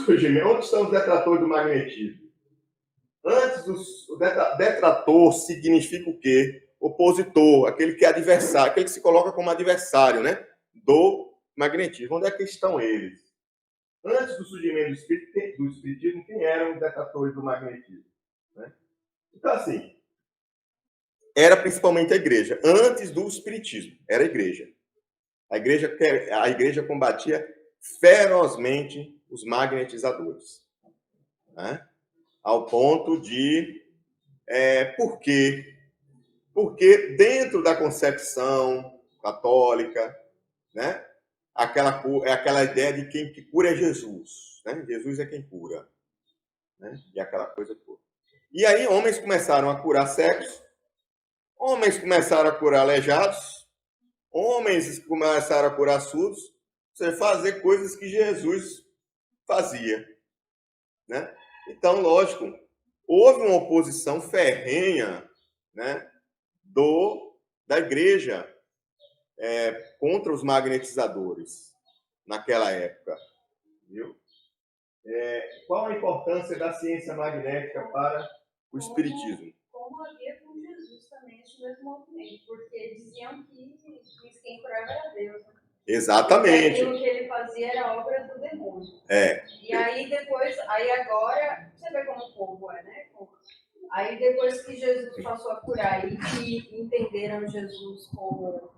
surgimento, onde estão os detratores do magnetismo? O detrator significa o quê? Opositor, aquele que é adversário, aquele que se coloca como adversário, né, do magnetismo. Onde é que estão eles? Antes do surgimento do espiritismo, quem eram os detratores do magnetismo? Né? Então, assim, era principalmente a igreja. Antes do espiritismo, era a igreja. A igreja combatia ferozmente os magnetizadores. Né? Ao ponto de... por quê? Porque dentro da concepção católica, né, aquela ideia de quem que cura é Jesus. Né? Jesus é quem cura. Né? E aquela coisa toda. E aí homens começaram a curar cegos, homens começaram a curar aleijados, homens começaram a curar surdos, você fazer coisas que Jesus fazia. Né? Então, lógico, houve uma oposição ferrenha, né, da igreja contra os magnetizadores naquela época. Viu? Qual a importância da ciência magnética para o espiritismo? Como havia com Jesus também esse mesmo movimento, porque diziam que quem curava era Deus. Né? Exatamente. E aquilo que ele fazia era obra do demônio. E aí depois, agora, você vê como o povo é, né? Aí depois que Jesus passou a curar e que entenderam Jesus como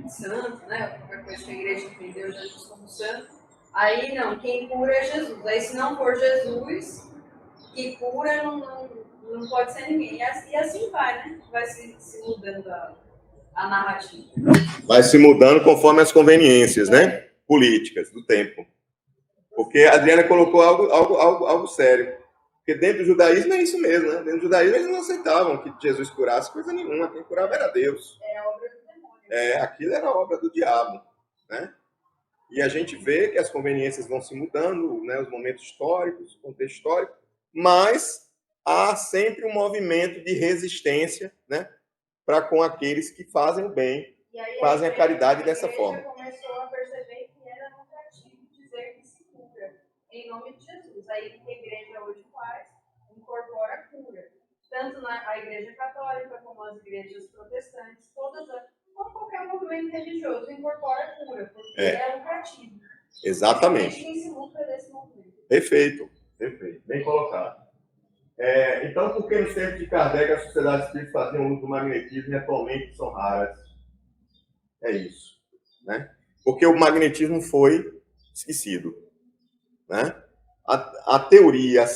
santo, né? Qualquer coisa que a igreja entendeu Jesus como santo, aí não, quem cura é Jesus. Aí se não for Jesus que cura, não pode ser ninguém. E assim vai, né? Vai se mudando a narrativa. Vai se mudando conforme as conveniências, né? Políticas do tempo. Porque a Adriana colocou algo sério. Porque dentro do judaísmo é isso mesmo, né? Dentro do judaísmo eles não aceitavam que Jesus curasse coisa nenhuma. Quem curava era Deus. Era obra do demônio. Aquilo era obra do diabo, né? E a gente vê que as conveniências vão se mudando, né? Os momentos históricos, o contexto histórico, mas há sempre um movimento de resistência, né? Para com aqueles que fazem o bem, fazem a caridade dessa forma. Começou a perceber que era lucrativo dizer que se cura em nome de Jesus. Aí o que a igreja hoje faz, incorpora a cura. Tanto a igreja católica como as igrejas protestantes, como qualquer movimento religioso, incorpora a cura, porque é lucrativo. Exatamente. Quem se lucra desse movimento. Perfeito. Bem colocado. Então, por que nos tempos de Kardec as sociedades espíritas faziam uso do magnetismo e atualmente são raras? É isso. Né? Porque o magnetismo foi esquecido. Né? A teoria, a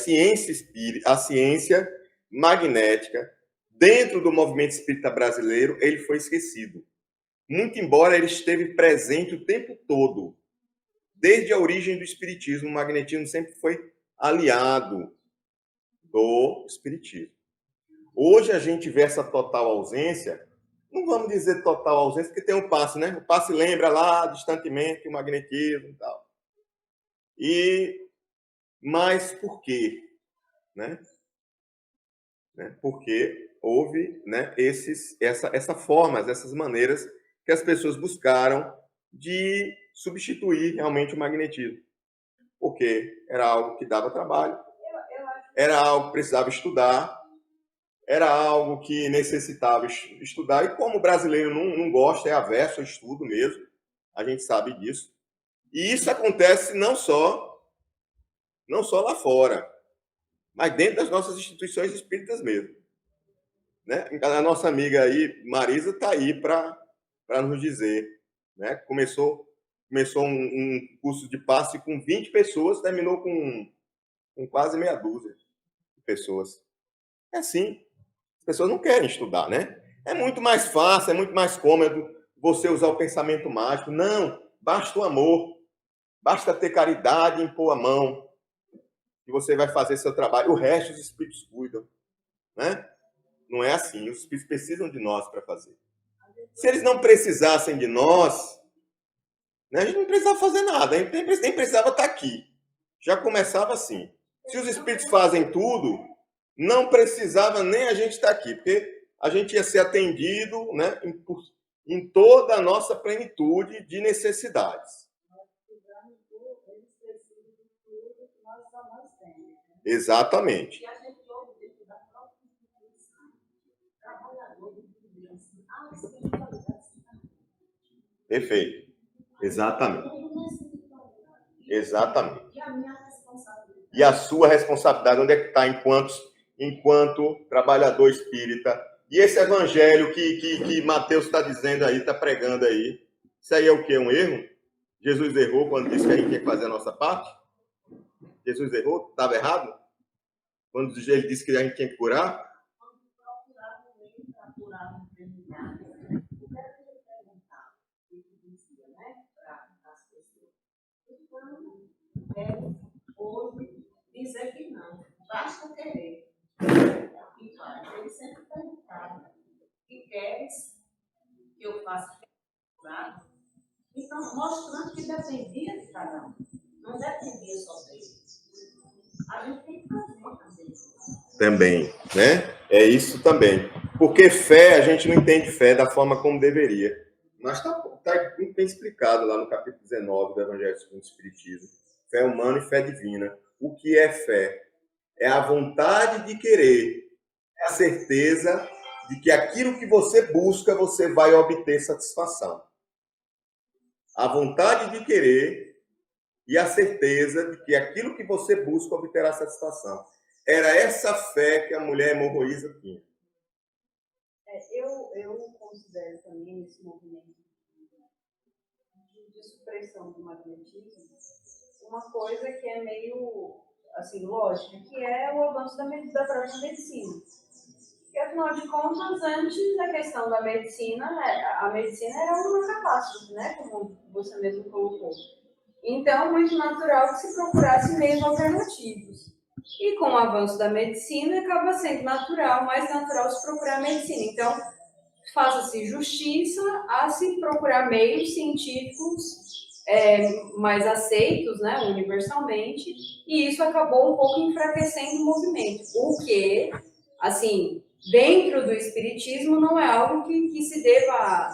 ciência magnética, dentro do movimento espírita brasileiro, ele foi esquecido. Muito embora ele esteve presente o tempo todo. Desde a origem do espiritismo, o magnetismo sempre foi aliado do espiritismo. Hoje a gente vê essa total ausência, não vamos dizer total ausência, porque tem um passe, né? O passe lembra lá distantemente o magnetismo e tal. Mas por quê? Né? Porque houve, né, essas maneiras que as pessoas buscaram de substituir realmente o magnetismo. Porque era algo que dava trabalho, era algo que precisava estudar, era algo que necessitava estudar, e como o brasileiro não gosta, é averso ao estudo mesmo, a gente sabe disso. E isso acontece não só lá fora, mas dentro das nossas instituições espíritas mesmo. Né? A nossa amiga aí, Marisa, está aí para nos dizer. Né? Começou um curso de passe com 20 pessoas, terminou com quase meia dúzia de pessoas. É assim. As pessoas não querem estudar, né? É muito mais fácil, é muito mais cômodo você usar o pensamento mágico. Não, basta o amor. Basta ter caridade e impor a mão. E você vai fazer seu trabalho. O resto os espíritos cuidam. Né? Não é assim. Os espíritos precisam de nós para fazer. Se eles não precisassem de nós, né, a gente não precisava fazer nada. A gente nem precisava estar aqui. Já começava assim. Se os espíritos fazem tudo, não precisava nem a gente estar aqui, porque a gente ia ser atendido, né, em toda a nossa plenitude de necessidades. Exatamente. E a gente ouve dentro da própria instituição, trabalhador de Deus, a espiritualidade. Perfeito. Exatamente. Exatamente. E a minha responsabilidade. E a sua responsabilidade, onde é que está enquanto trabalhador espírita? E esse evangelho que Mateus está dizendo aí, está pregando aí, isso aí é o quê? Um erro? Jesus errou quando disse que a gente tinha que fazer a nossa parte? Jesus errou? Estava errado? Quando ele disse que a gente tinha que curar? Quando procurava o meio para curar um enfermidade, o que era que ele perguntava? Ele dizia, né, para as pessoas. Então, hoje, dizer que não, basta querer. E faz. Ele sempre perguntava: que queres que eu faça? Então, mostrando que dependia de cada um, não dependia só dele. A gente tem que fazer também, né? É isso também. Porque fé, a gente não entende fé da forma como deveria. Mas está muito bem explicado lá no capítulo 19 do Evangelho segundo o Espiritismo. Fé humana e fé divina. O que é fé? É a vontade de querer, é a certeza de que aquilo que você busca, você vai obter satisfação. A vontade de querer e a certeza de que aquilo que você busca obterá satisfação. Era essa fé que a mulher hemorroísa tinha. Eu considero também esse movimento de supressão do magnetismo uma coisa que é meio assim, lógica, que é o avanço da própria medicina. Porque, afinal de contas, antes da questão da medicina, a medicina era uma catástrofe, né? Como você mesmo colocou. Então, muito natural que se procurasse meios alternativos. E com o avanço da medicina, acaba sendo natural, mais natural se procurar a medicina. Então, faça-se justiça a se procurar meios científicos mais aceitos, né, universalmente, e isso acabou um pouco enfraquecendo o movimento, porque, assim, dentro do espiritismo não é algo que se deva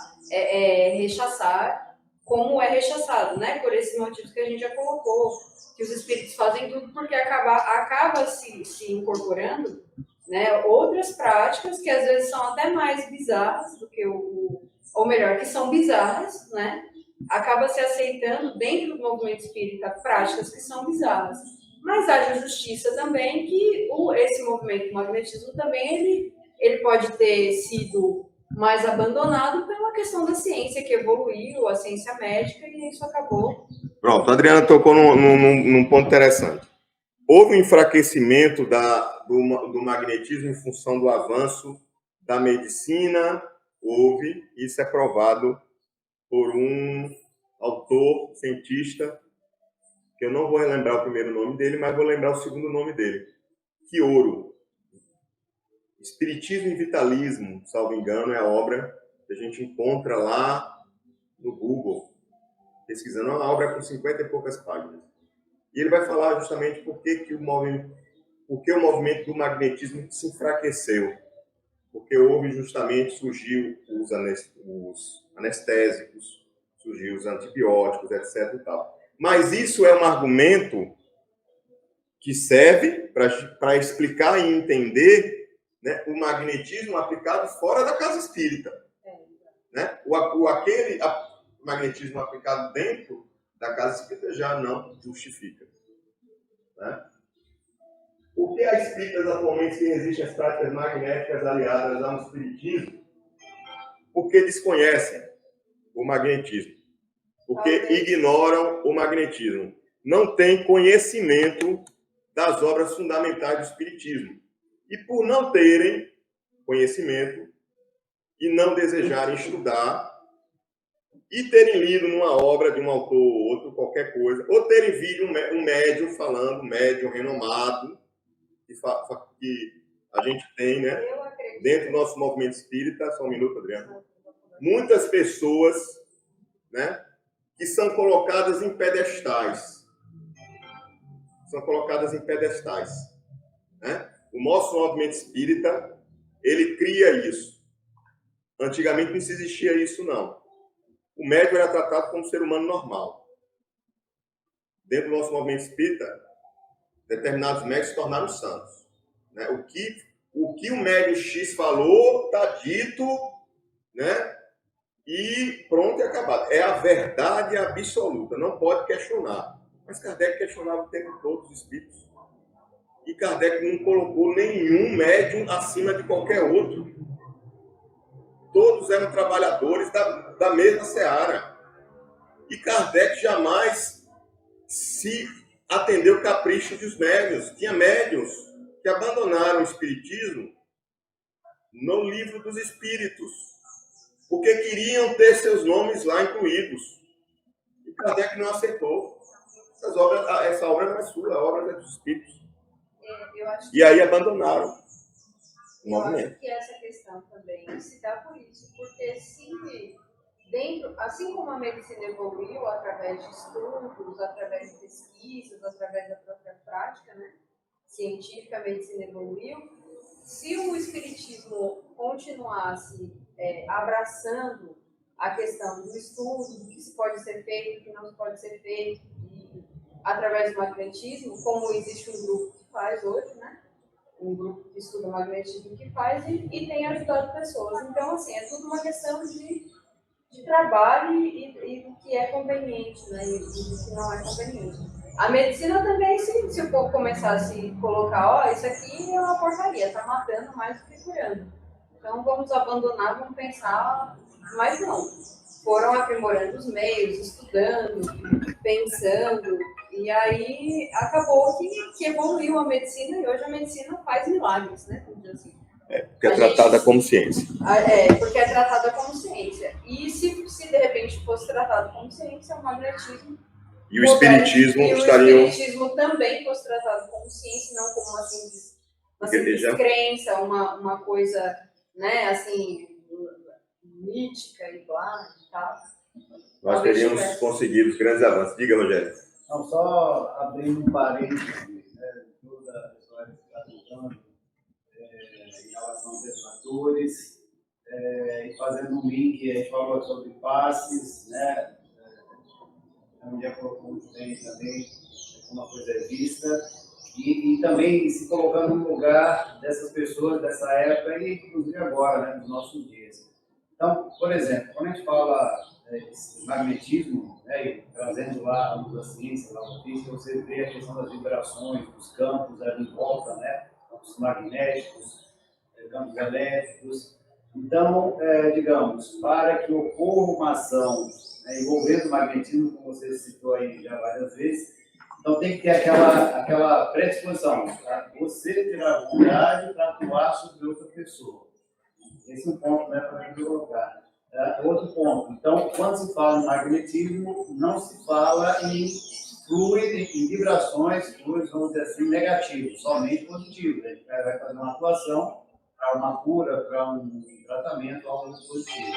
rechaçar como é rechaçado, né, por esses motivos que a gente já colocou, que os espíritos fazem tudo porque acaba se incorporando, né, outras práticas que às vezes são até mais bizarras do que ou melhor, que são bizarras, né, acaba se aceitando dentro do movimento espírita práticas que são bizarras. Mas haja justiça também que esse movimento do magnetismo também ele pode ter sido mais abandonado pela questão da ciência que evoluiu, a ciência médica, e isso acabou. Pronto, a Adriana tocou num ponto interessante. Houve um enfraquecimento do magnetismo em função do avanço da medicina, houve, isso é provado por um autor, cientista, que eu não vou lembrar o primeiro nome dele, mas vou lembrar o segundo nome dele, Quioro. Espiritismo e Vitalismo, salvo engano, é a obra que a gente encontra lá no Google, pesquisando uma obra com 50 e poucas páginas. E ele vai falar justamente por que o movimento do magnetismo se enfraqueceu. Porque houve justamente, surgiu os anestésicos, surgiu os antibióticos, etc. e tal. Mas isso é um argumento que serve para explicar e entender, né, o magnetismo aplicado fora da casa espírita. Né? Aquele magnetismo aplicado dentro da casa espírita já não justifica. Né? Por que há espíritas atualmente que resistem às práticas magnéticas aliadas ao espiritismo? Porque desconhecem o magnetismo. Porque ignoram o magnetismo. Não têm conhecimento das obras fundamentais do espiritismo. E por não terem conhecimento e não desejarem estudar e terem lido numa obra de um autor ou outro, qualquer coisa, ou terem visto um médium falando, um médium renomado, que a gente tem, né, dentro do nosso movimento espírita, só um minuto, Adriano, muitas pessoas, né, que são colocadas em pedestais. Né? O nosso movimento espírita, ele cria isso. Antigamente não existia isso, não. O médium era tratado como um ser humano normal. Dentro do nosso movimento espírita, determinados médios se tornaram santos. Né? O que o médium X falou está dito, né? E pronto e acabado. É a verdade absoluta, não pode questionar. Mas Kardec questionava o tempo todo os espíritos. E Kardec não colocou nenhum médium acima de qualquer outro. Todos eram trabalhadores da mesma seara. E Kardec jamais se atendeu capricho dos médiuns. Tinha médiuns que abandonaram o espiritismo no livro dos espíritos, porque queriam ter seus nomes lá incluídos. E Kardec não aceitou. Essa obra não é sua, a obra é dos espíritos. E aí abandonaram o movimento. Eu acho que essa questão também se dá por isso, porque se dentro, assim como a medicina evoluiu através de estudos, através de pesquisas, através da própria prática, né, científica, a medicina evoluiu, se o espiritismo continuasse abraçando a questão do estudo, do que pode ser feito, do que não pode ser feito, e, através do magnetismo, como existe um grupo que faz hoje, né? Um grupo que estuda magnetismo que faz e tem ajudado pessoas. Então, assim, é tudo uma questão de trabalho e do que é conveniente, né? E do que não é conveniente. A medicina também, se o povo começar a se colocar, isso aqui é uma porcaria, está matando mais do que curando. Então, vamos abandonar, vamos pensar, mas não. Foram aprimorando os meios, estudando, pensando, e aí acabou que evoluiu a medicina, e hoje a medicina faz milagres, né? Vamos dizer assim. Porque é tratada como ciência. Porque é tratada como ciência. E se de repente fosse tratado como ciência, o magnetismo... E o espiritismo estariam... o espiritismo também fosse tratado como ciência, não como uma simples crença, uma coisa, né, assim, mítica e blá e tal. Nós teríamos conseguido grandes avanços. Diga, Rogério. Não, só abrindo um parênteses, né, toda a história que está contando em relação aos defratores, e fazendo um link, a gente falou sobre passes, né, um dia colocou muito bem também, como a coisa é vista, e também se colocando no lugar dessas pessoas dessa época e inclusive agora, né, nos nossos dias. Então, por exemplo, quando a gente fala esse magnetismo, né, e trazendo lá a luz da ciência, lá no física, você vê a questão das vibrações, dos campos ali em volta, né, campos magnéticos, campos elétricos. Então, digamos, para que ocorra uma ação, né, envolvendo o magnetismo, como você citou aí já várias vezes, então tem que ter aquela predisposição, tá? Você ter a vontade para atuar sobre outra pessoa. Esse é um ponto, né, para a gente colocar. Outro ponto. Então, quando se fala em magnetismo, não se fala em fluido, em vibrações, fluidos, vamos dizer assim, negativos, somente positivos. A gente vai fazer uma atuação para uma cura, para um tratamento, algo positivo.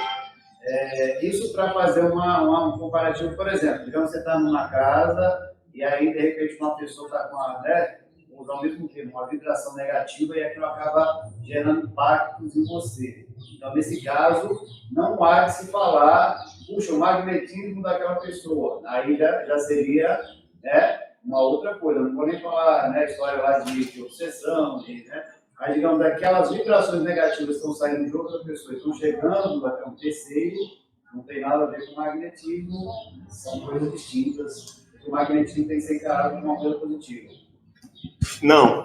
Isso para fazer um comparativo, por exemplo, digamos que você está numa casa e aí, de repente, uma pessoa está com ao mesmo tempo, uma vibração negativa e aquilo acaba gerando impactos em você. Então, nesse caso, não há de se falar, puxa, o magnetismo daquela pessoa. Aí já seria, né, uma outra coisa. Não vou nem falar, né, história lá de obsessão, mas, digamos, daquelas vibrações negativas que estão saindo de outra pessoa, estão chegando até um terceiro, não tem nada a ver com magnetismo, são coisas distintas. O magnetismo tem que ser encarado como uma coisa positiva. Não.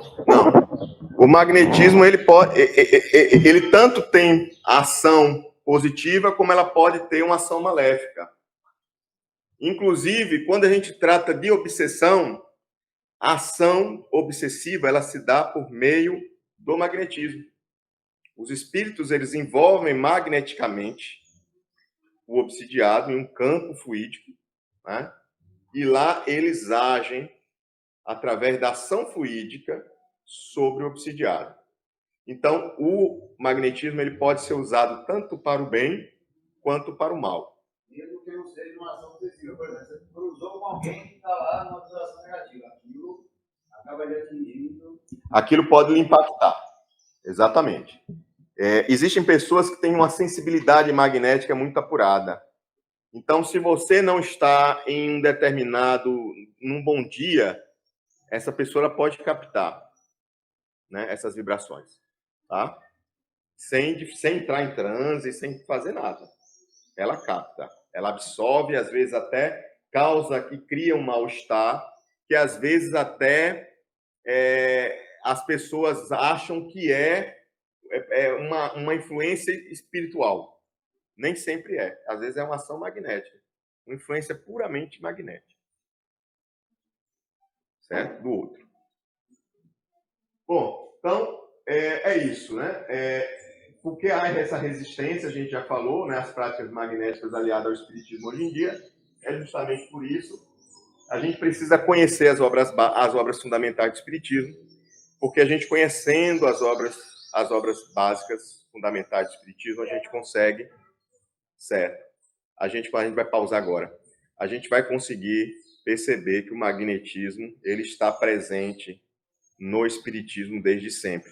O magnetismo, ele tanto tem ação positiva, como ela pode ter uma ação maléfica. Inclusive, quando a gente trata de obsessão, a ação obsessiva, ela se dá por meio do magnetismo. Os espíritos, eles envolvem magneticamente o obsidiado em um campo fluídico, né? E lá eles agem através da ação fluídica sobre o obsidiado. Então, o magnetismo ele pode ser usado tanto para o bem quanto para o mal. Mesmo que não seja uma ação obsessiva, por exemplo, você cruzou com alguém que está lá numa situação negativa, aquilo acaba lhe atingindo. Aquilo pode lhe impactar, exatamente. Existem pessoas que têm uma sensibilidade magnética muito apurada. Então, se você não está em num bom dia, essa pessoa ela pode captar, né, essas vibrações, tá? Sem entrar em transe, sem fazer nada. Ela capta, ela absorve, às vezes até causa que cria um mal-estar, que às vezes até as pessoas acham que é uma influência espiritual. Nem sempre é. Às vezes é uma ação magnética. Uma influência puramente magnética. Certo? Do outro. Bom, então, é isso, né? Porque há essa resistência, a gente já falou, né? As práticas magnéticas aliadas ao espiritismo hoje em dia, é justamente por isso. A gente precisa conhecer as obras fundamentais do espiritismo, porque a gente conhecendo as obras básicas fundamentais do espiritismo, a gente consegue, certo? A gente vai pausar agora. A gente vai conseguir perceber que o magnetismo ele está presente no espiritismo desde sempre.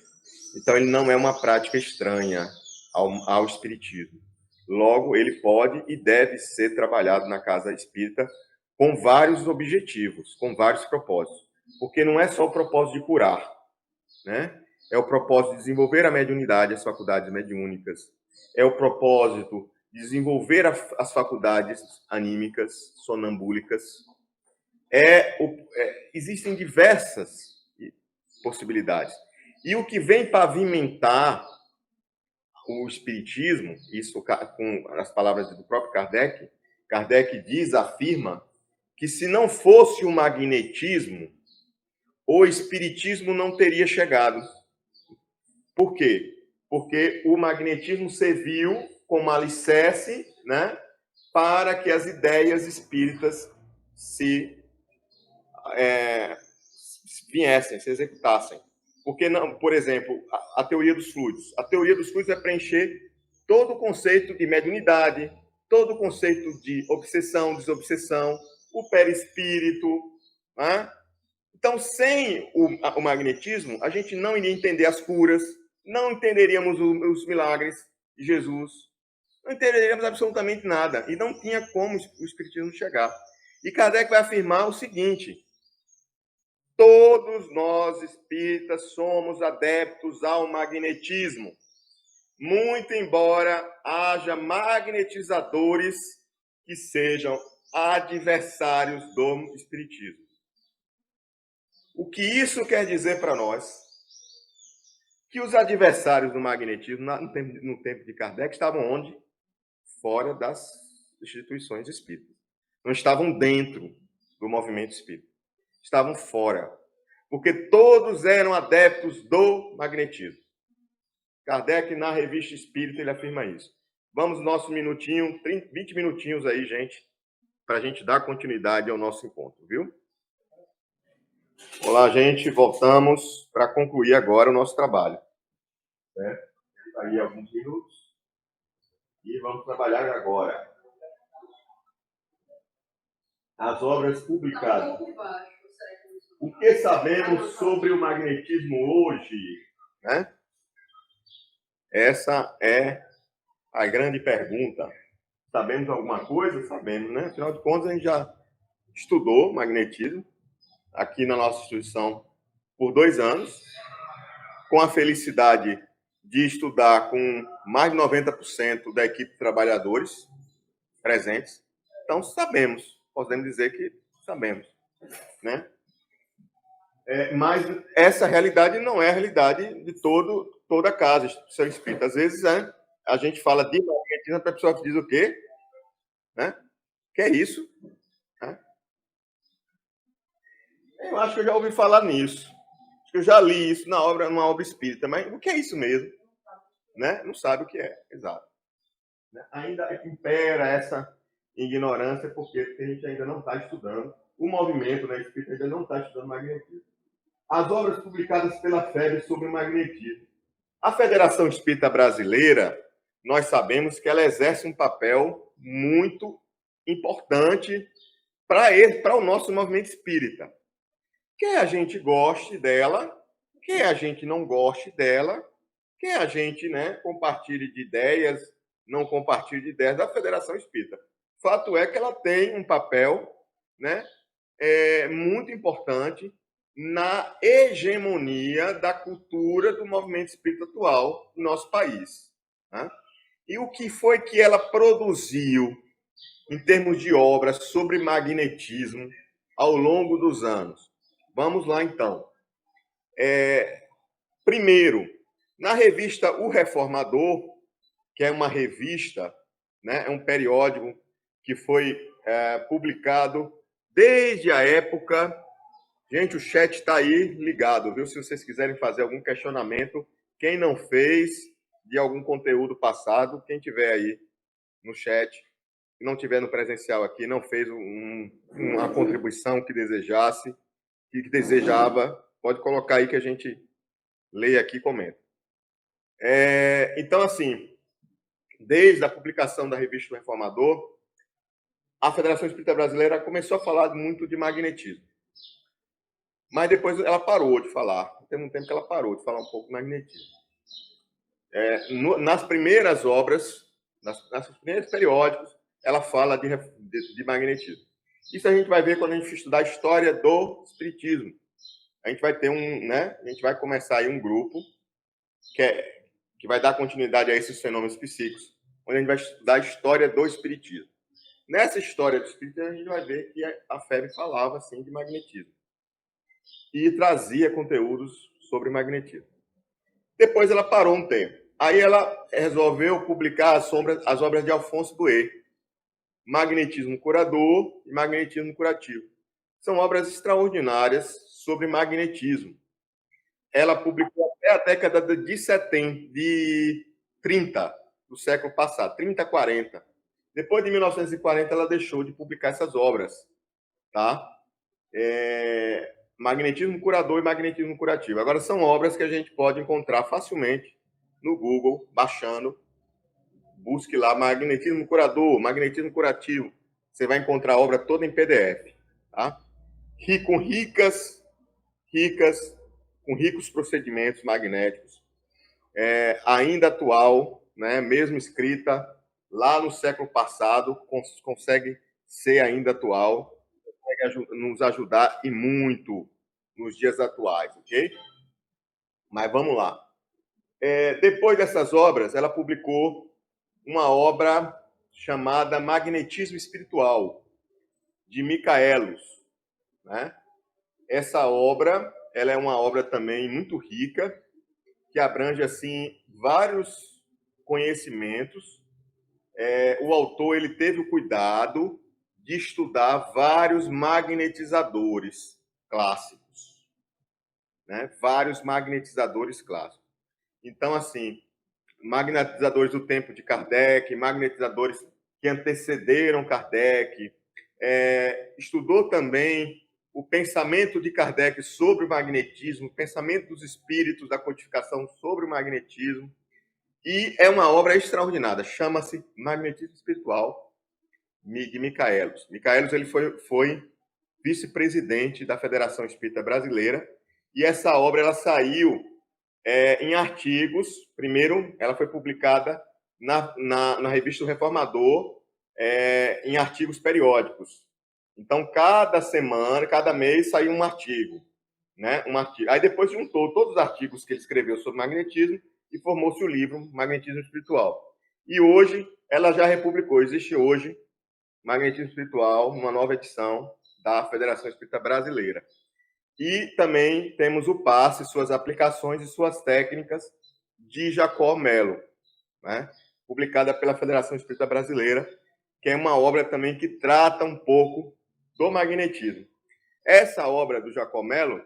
Então, ele não é uma prática estranha ao espiritismo. Logo, ele pode e deve ser trabalhado na casa espírita com vários objetivos, com vários propósitos. Porque não é só o propósito de curar, né? É o propósito de desenvolver a mediunidade, as faculdades mediúnicas. É o propósito de desenvolver as faculdades anímicas, sonambúlicas. Existem diversas possibilidades. E o que vem pavimentar o espiritismo, isso com as palavras do próprio Kardec, afirma que se não fosse o magnetismo, o espiritismo não teria chegado. Por quê? Porque o magnetismo serviu como alicerce, né, para que as ideias espíritas se viessem, se executassem. Porque, não, por exemplo, a teoria dos fluidos. A teoria dos fluidos é preencher todo o conceito de mediunidade, todo o conceito de obsessão, desobsessão, o perispírito. Né? Então, sem o magnetismo, a gente não iria entender as curas, não entenderíamos os milagres de Jesus, não entenderíamos absolutamente nada. E não tinha como o espiritismo chegar. E Kardec vai afirmar o seguinte: todos nós espíritas somos adeptos ao magnetismo, muito embora haja magnetizadores que sejam adversários do espiritismo. O que isso quer dizer para nós? Que os adversários do magnetismo, no tempo de Kardec, estavam onde? Fora das instituições espíritas. Não estavam dentro do movimento espírita. Estavam fora. Porque todos eram adeptos do magnetismo. Kardec, na Revista Espírita, ele afirma isso. Vamos nosso minutinho, 20 minutinhos aí, gente, para a gente dar continuidade ao nosso encontro, viu? Olá, gente, voltamos para concluir agora o nosso trabalho. Certo? Aí alguns minutos. E vamos trabalhar agora. As obras publicadas. O que sabemos sobre o magnetismo hoje? Né? Essa é a grande pergunta. Sabemos alguma coisa? Sabemos, né? Afinal de contas, a gente já estudou magnetismo aqui na nossa instituição por 2 anos, com a felicidade de estudar com mais de 90% da equipe de trabalhadores presentes. Então, sabemos, podemos dizer que sabemos, né? Mas essa realidade não é a realidade de toda a casa, instituição espírita. Às vezes, a gente fala de magnetismo, a pessoa diz o quê? Né? Que é isso? Né? Eu acho que eu já ouvi falar nisso. Acho que eu já li isso numa obra espírita, mas o que é isso mesmo? Né? Não sabe o que é, exato. Ainda impera essa ignorância, porque a gente ainda não está estudando, o movimento espírita ainda não está estudando magnetismo. As obras publicadas pela FEB sobre o magnetismo. A Federação Espírita Brasileira, nós sabemos que ela exerce um papel muito importante para o nosso movimento espírita. Quer a gente goste dela, quer a gente não goste dela, quer a gente compartilhe de ideias, não compartilhe de ideias da Federação Espírita. Fato é que ela tem um papel muito importante na hegemonia da cultura do movimento espírita atual no nosso país. Né? E o que foi que ela produziu em termos de obras sobre magnetismo ao longo dos anos? Vamos lá, então. Primeiro, na revista O Reformador, que é uma revista, né, é um periódico que foi publicado desde a época... Gente, o chat está aí ligado, viu? Se vocês quiserem fazer algum questionamento, quem não fez de algum conteúdo passado, quem tiver aí no chat, que não tiver no presencial aqui, não fez uma contribuição que desejasse, que desejava, pode colocar aí que a gente lê aqui e comenta. Então, assim, desde a publicação da revista do Reformador, a Federação Espírita Brasileira começou a falar muito de magnetismo. Mas depois ela parou de falar. Tem um tempo que ela parou de falar um pouco de magnetismo. Nas primeiras obras, nos primeiros periódicos, ela fala de magnetismo. Isso a gente vai ver quando a gente estudar a história do espiritismo. A gente vai ter a gente vai começar aí um grupo que vai dar continuidade a esses fenômenos psíquicos, onde a gente vai estudar a história do espiritismo. Nessa história do espiritismo, a gente vai ver que a FEB falava assim de magnetismo e trazia conteúdos sobre magnetismo. Depois ela parou um tempo. Aí ela resolveu publicar as obras de Alfonso Douay, Magnetismo Curador e Magnetismo Curativo. São obras extraordinárias sobre magnetismo. Ela publicou até a década de 30 do século passado, 30, 40. Depois de 1940, ela deixou de publicar essas obras. Tá? Magnetismo Curador e Magnetismo Curativo. Agora, são obras que a gente pode encontrar facilmente no Google, baixando. Busque lá Magnetismo Curador, Magnetismo Curativo. Você vai encontrar a obra toda em PDF. Tá? Com ricos procedimentos magnéticos. Ainda atual, né? Mesmo escrita lá no século passado, consegue ser ainda atual. Nos ajudar e muito nos dias atuais, ok? Mas vamos lá. Depois dessas obras, ela publicou uma obra chamada Magnetismo Espiritual, de Micaelos. Né? Essa obra, ela é uma obra também muito rica, que abrange assim vários conhecimentos. O autor ele teve o cuidado de estudar vários magnetizadores clássicos, né? Vários magnetizadores clássicos. Então, assim, magnetizadores do tempo de Kardec, magnetizadores que antecederam Kardec, estudou também o pensamento de Kardec sobre o magnetismo, o pensamento dos espíritos da codificação sobre o magnetismo, e é uma obra extraordinária, chama-se Magnetismo Espiritual, de Micaelos. Micaelos ele foi vice-presidente da Federação Espírita Brasileira, e essa obra ela saiu em artigos. Primeiro, ela foi publicada na revista O Reformador, em artigos periódicos. Então, cada semana, cada mês, saiu um artigo. Né? Aí depois juntou todos os artigos que ele escreveu sobre magnetismo e formou-se o livro Magnetismo Espiritual. E hoje, ela já republicou. Existe hoje Magnetismo Espiritual, uma nova edição da Federação Espírita Brasileira. E também temos o passe, suas aplicações e suas técnicas, de Jacó Melo, né? Publicada pela Federação Espírita Brasileira, que é uma obra também que trata um pouco do magnetismo. Essa obra do Jacó Melo,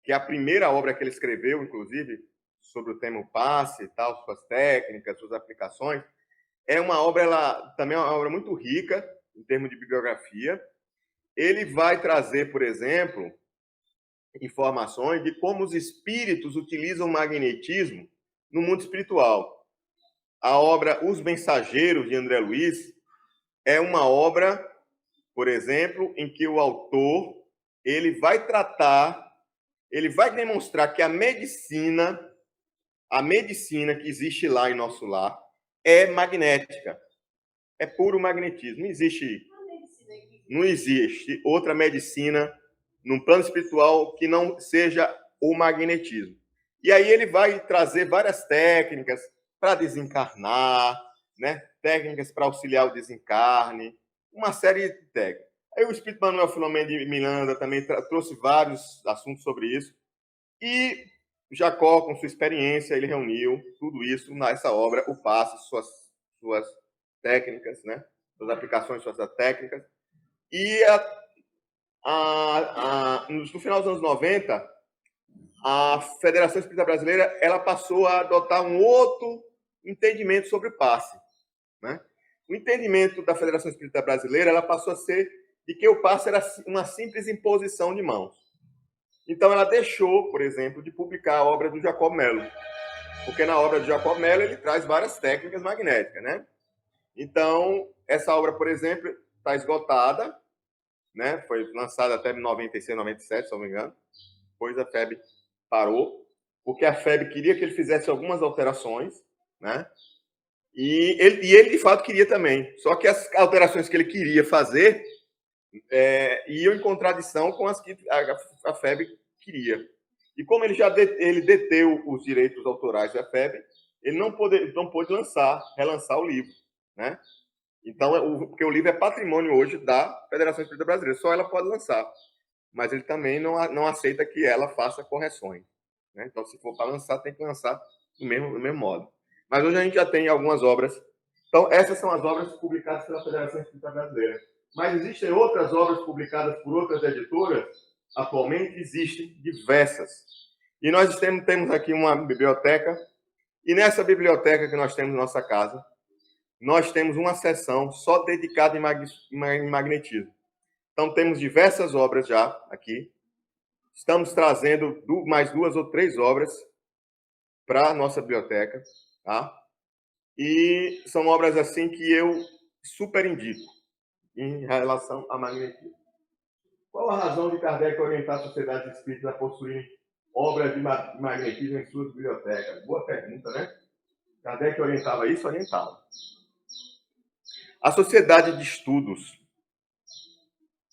que é a primeira obra que ele escreveu, inclusive, sobre o tema passe e tal, suas técnicas, suas aplicações, é uma obra, ela também é uma obra muito rica em termos de bibliografia. Ele vai trazer, por exemplo, informações de como os espíritos utilizam o magnetismo no mundo espiritual. A obra Os Mensageiros, de André Luiz, é uma obra, por exemplo, em que o autor ele vai demonstrar que a medicina que existe lá em nosso lar é magnética. É puro magnetismo. Não existe outra medicina num plano espiritual que não seja o magnetismo. E aí ele vai trazer várias técnicas para desencarnar, né? Técnicas para auxiliar o desencarne, uma série de técnicas. Aí o Espírito Manuel Filomeno de Miranda também trouxe vários assuntos sobre isso. E Jacó, com sua experiência, ele reuniu tudo isso nessa obra, o passe, suas técnicas, né? Suas aplicações, suas técnicas. E no final dos anos 90, a Federação Espírita Brasileira ela passou a adotar um outro entendimento sobre o passe. Né? O entendimento da Federação Espírita Brasileira ela passou a ser de que o passe era uma simples imposição de mãos. Então, ela deixou, por exemplo, de publicar a obra do Jacob Mello, porque na obra do Jacob Mello ele traz várias técnicas magnéticas. Né? Então, essa obra, por exemplo, está esgotada, né? Foi lançada até 96, 97, se não me engano. Depois a FEB parou, porque a FEB queria que ele fizesse algumas alterações, né? E ele de fato queria também. Só que as alterações que ele queria fazer iam em contradição com as que a FEB queria. E como ele ele deteu os direitos autorais da FEB, ele não pôde relançar o livro, né? Então, porque o livro é patrimônio hoje da Federação Espírita Brasileira, só ela pode lançar. Mas ele também não aceita que ela faça correções. Né? Então, se for para lançar, tem que lançar do mesmo modo. Mas hoje a gente já tem algumas obras. Então, essas são as obras publicadas pela Federação Espírita Brasileira. Mas existem outras obras publicadas por outras editoras? Atualmente existem diversas. E nós temos aqui uma biblioteca. E nessa biblioteca que nós temos na nossa casa, nós temos uma seção só dedicada em magnetismo. Então, temos diversas obras já aqui. Estamos trazendo mais 2 ou 3 obras para a nossa biblioteca. Tá? E são obras assim que eu super indico em relação a magnetismo. Qual a razão de Kardec orientar a sociedade espírita a possuir obras de magnetismo em suas bibliotecas? Boa pergunta, né? Kardec orientava isso? Orientava. A Sociedade de Estudos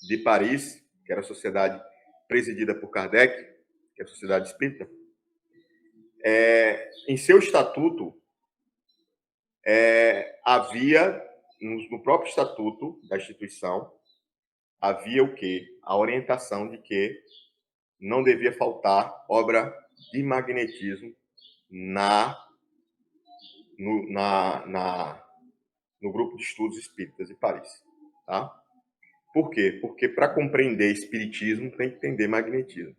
de Paris, que era a sociedade presidida por Kardec, que é a Sociedade Espírita, em seu estatuto, havia, no próprio estatuto da instituição, havia o quê? A orientação de que não devia faltar obra de magnetismo no grupo de estudos espíritas de Paris. Tá? Por quê? Porque para compreender espiritismo tem que entender magnetismo.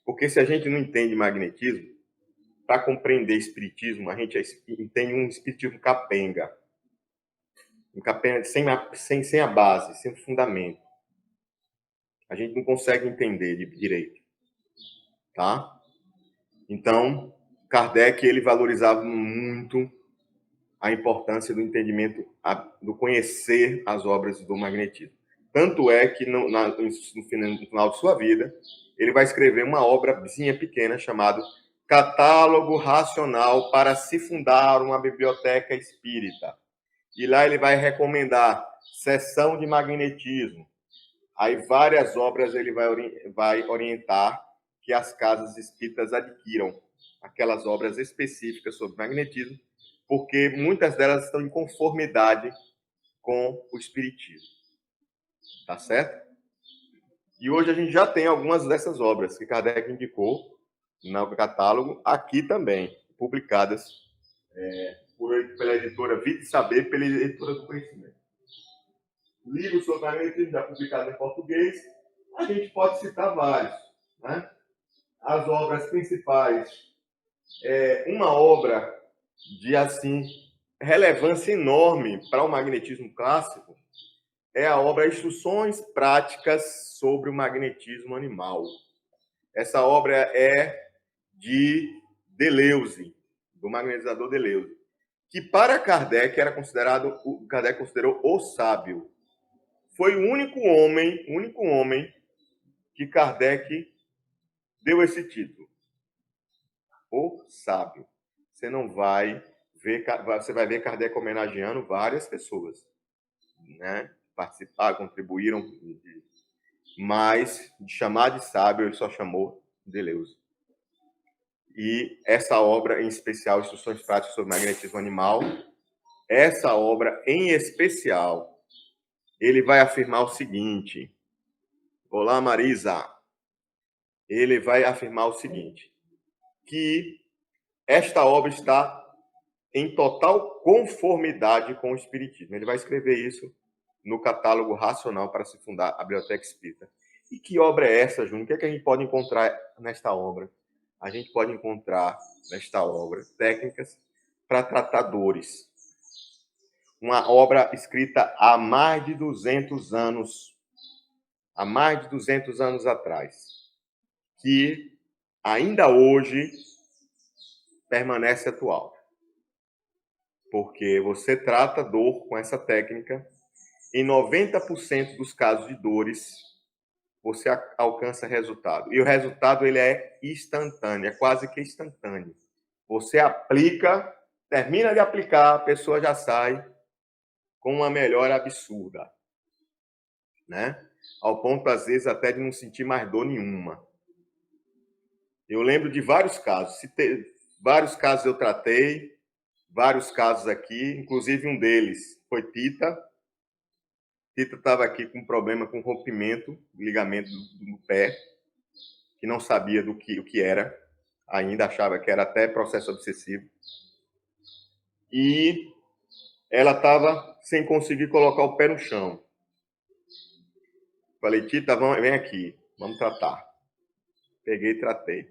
Porque se a gente não entende magnetismo, para compreender espiritismo, a gente tem um espiritismo capenga. Um capenga sem a base, sem o fundamento. A gente não consegue entender direito. Tá? Então, Kardec ele valorizava muito a importância do entendimento, do conhecer as obras do magnetismo. Tanto é que no final de sua vida, ele vai escrever uma obrazinha pequena chamada Catálogo Racional para se fundar uma biblioteca espírita. E lá ele vai recomendar seção de magnetismo. Aí várias obras ele vai orientar que as casas espíritas adquiram aquelas obras específicas sobre magnetismo, porque muitas delas estão em conformidade com o espiritismo. Tá certo? E hoje a gente já tem algumas dessas obras que Kardec indicou no catálogo, aqui também, publicadas pela editora Vida e Saber, pela editora do Conhecimento. Livros sobre magnetismo já publicados em português, a gente pode citar vários. Né? As obras principais, uma obra de assim relevância enorme para o magnetismo clássico é a obra Instruções Práticas sobre o Magnetismo Animal. Essa obra é de Deleuze, do magnetizador Deleuze, que para Kardec Kardec considerou o sábio. Foi o único homem que Kardec deu esse título. O sábio. Você vai ver Kardec homenageando várias pessoas, né? Participaram, contribuíram mas de chamar de sábio, ele só chamou Deleuze. E essa obra, em especial, Instruções Práticas sobre Magnetismo Animal, essa obra, em especial, ele vai afirmar o seguinte. Olá, Marisa. Ele vai afirmar o seguinte, que esta obra está em total conformidade com o Espiritismo. Ele vai escrever isso no catálogo racional para se fundar a Biblioteca Espírita. E que obra é essa, Júnior? O que é que a gente pode encontrar nesta obra? A gente pode encontrar nesta obra técnicas para tratar dores. Uma obra escrita há mais de 200 anos, há mais de 200 anos atrás, que ainda hoje permanece atual. Porque você trata dor com essa técnica, em 90% dos casos de dores, você alcança resultado. E o resultado ele é instantâneo, é quase que instantâneo. Você aplica, termina de aplicar, a pessoa já sai com uma melhora absurda, né? Ao ponto, às vezes, até de não sentir mais dor nenhuma. Eu lembro de vários casos. Vários casos eu tratei, vários casos aqui, inclusive um deles foi Tita. Tita estava aqui com um problema com rompimento do ligamento do pé, que não sabia o que era, ainda achava que era até processo obsessivo. E ela estava sem conseguir colocar o pé no chão. Falei, Tita, vem aqui, vamos tratar. Peguei e tratei.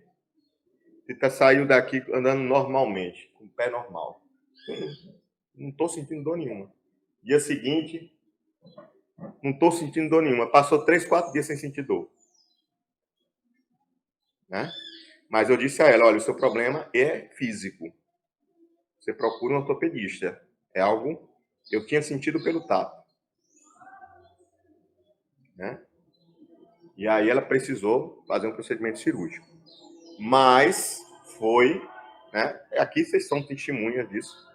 Tita saiu daqui andando normalmente, com o pé normal. Não estou sentindo dor nenhuma. Dia seguinte, não estou sentindo dor nenhuma. Passou 3, 4 dias sem sentir dor. Né? Mas eu disse a ela, olha, o seu problema é físico. Você procura um ortopedista. É algo que eu tinha sentido pelo tato. Né? E aí ela precisou fazer um procedimento cirúrgico. Mas foi, né? Aqui vocês são testemunhas disso.